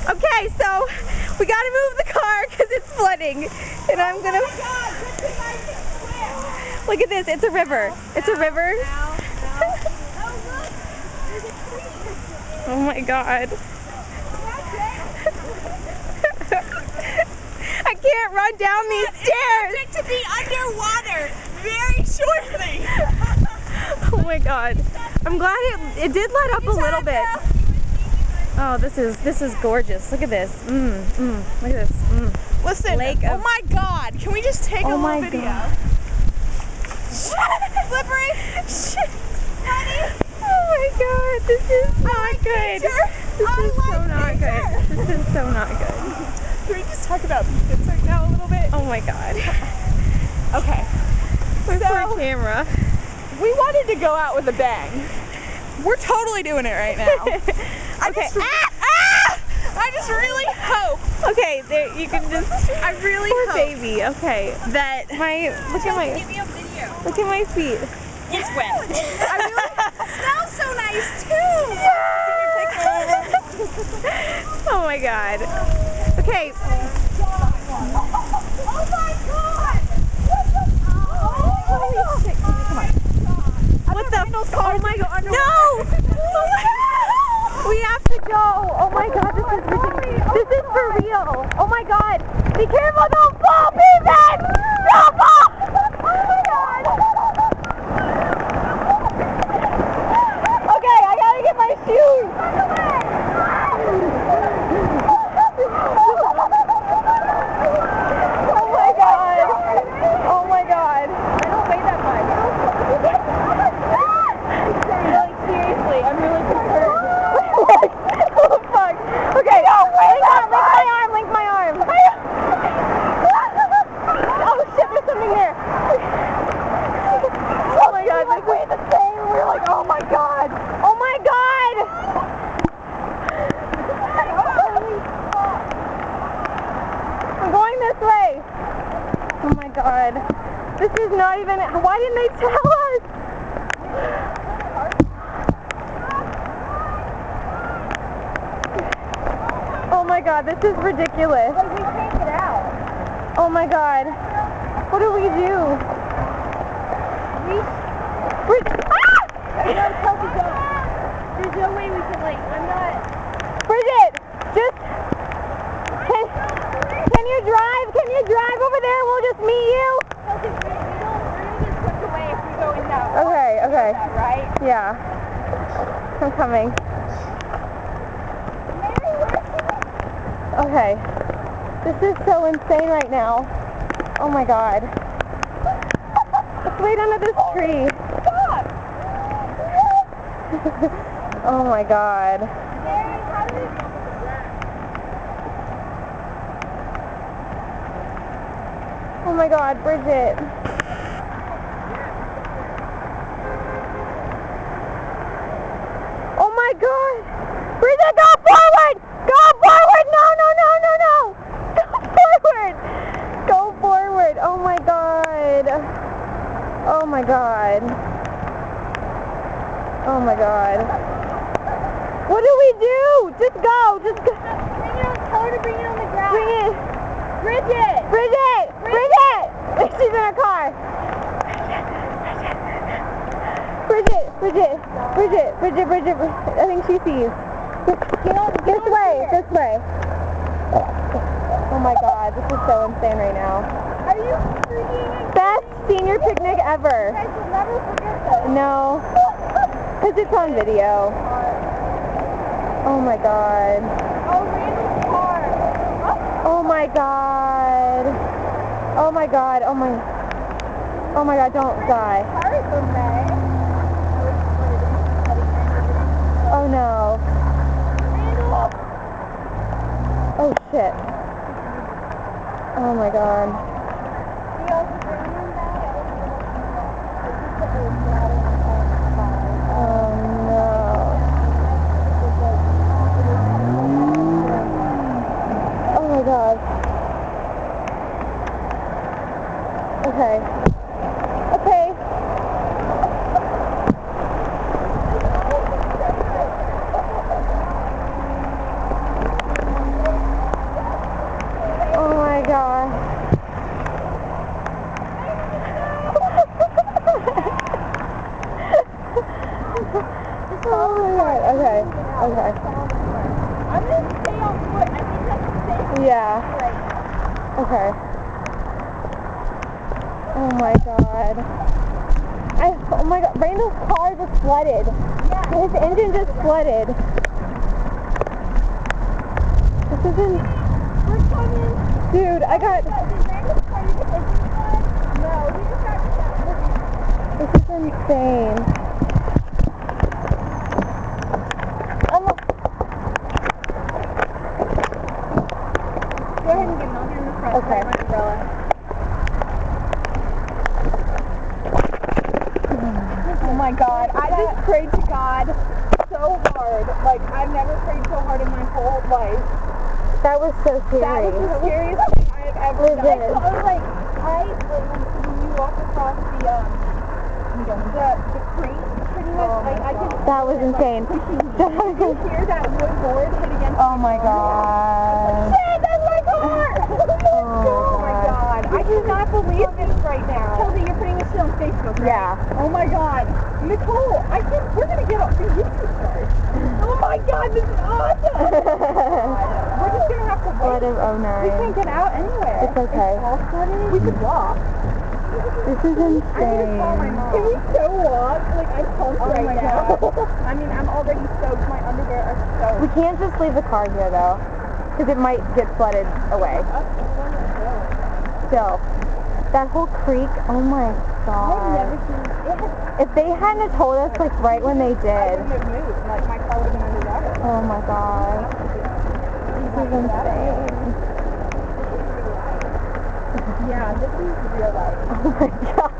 Okay, so we gotta move the car because it's flooding. And I'm gonna... Look at this, it's a river. It's a river. Oh my God. I can't run down these stairs. It's to be underwater very shortly. Oh my God. I'm glad it did let up a little bit. Oh, this is gorgeous. Look at this. Look at this. Listen, oh my God. Can we just take a little video? God. Slippery. Shit. Honey. Oh my God, this is not good. This is so not good. This is so not good. Can we just talk about kids right now a little bit? Oh my God. Okay. Poor camera. We wanted to go out with a bang. We're totally doing it right now. Okay. I just really hope. Okay, there you can just. I really Poor hope baby. Okay. that. Look at my. Give me a video. Look at my feet. It's wet. I really smells so nice too. Oh my God. Okay. Oh my God! Holy shit! Come on. What the? Oh my God! No! We have to go. Oh my God! This is ridiculous. This is for real. Oh my God! Be careful! Don't fall, Ethan! Don't fall! Oh my God! Okay, I gotta get my shoes. Oh my God! Oh my God! I don't weigh that much. Like seriously, I'm really concerned. Oh fuck! Okay, link my arm. Oh shit! There's something there. Oh my God! This weighed the same. We were like, oh my God! Oh my God! I'm going this way. Oh my God. This is not even, why didn't they tell us? Oh my God, this is ridiculous. Like, we can't get out. Oh my God. What do we do? No, Kelsey, don't. There's no way we can, like, I'm not. Bridget, just, can you drive? Can you drive over there? We'll just meet you. Kelsey, we're gonna get swept away if we go in that way. Okay. Right? Yeah. I'm coming. Okay. This is so insane right now. Oh my God. Let's wait under this tree. Stop! Oh my God. Mary, how do we... Oh my God, Bridget. Oh my God. Bridget, go forward! Go forward! No! Go forward! Oh my God. Oh my God. Oh my God. What do we do? Just go. Bring it on. Tell her to bring it on the ground. Bring it. Bridget! She's in her car. Bridget. I think she sees. This way. Oh my God, this is so insane right now. Are you freaking... Best senior picnic ever. You guys will never forget this. No, because it's on video. Oh my God. Oh, Randall's car. Oh my God. Oh my God. Oh my God, don't die. Car is okay. Oh no. Randall. Oh shit. Oh my God. We also bring him back. Oh no. Oh my God. Okay. Yeah. Okay. Oh my god. Oh my god. Randall's car just flooded. Yeah. His engine just flooded. This isn't... We're coming. Dude, I got... Did Randall's car use his engine flood? No, he just got shot. This is insane. Go ahead and get it. I'll get in the front. Okay. My umbrella. Oh my god. I just prayed to God so hard. Like, I've never prayed so hard in my whole life. That was so That scary. was the scariest thing I have ever done. Legit. I was like, when you walk across the creek, pretty much, like, I could... That was insane. You hear that wood board hit against Oh my god. Shit, that's my car! Oh my god. I cannot believe this right now. Chelsea, you're putting this shit on Facebook, right? Yeah. Oh my god. Nicole, we're gonna get off the YouTube start. Oh my god, this is awesome! We're just gonna have to wait. Flood of We 09. can't get out anywhere. It's okay. It's all flooded. We could walk. This is I need to call my insane. mom. Can we so walk? Like, I'm pumped Oh right my now. God. I mean, I'm already soaked. My underwear are soaked. We can't just leave the car here though, because it might get flooded away. Still, that whole creek, oh my I've god. never seen it. If they hadn't have told us like right when they I did, wouldn't have moved. Like, my car would have been underwater. oh my god. This is insane. Yeah, this is real life. Oh my god.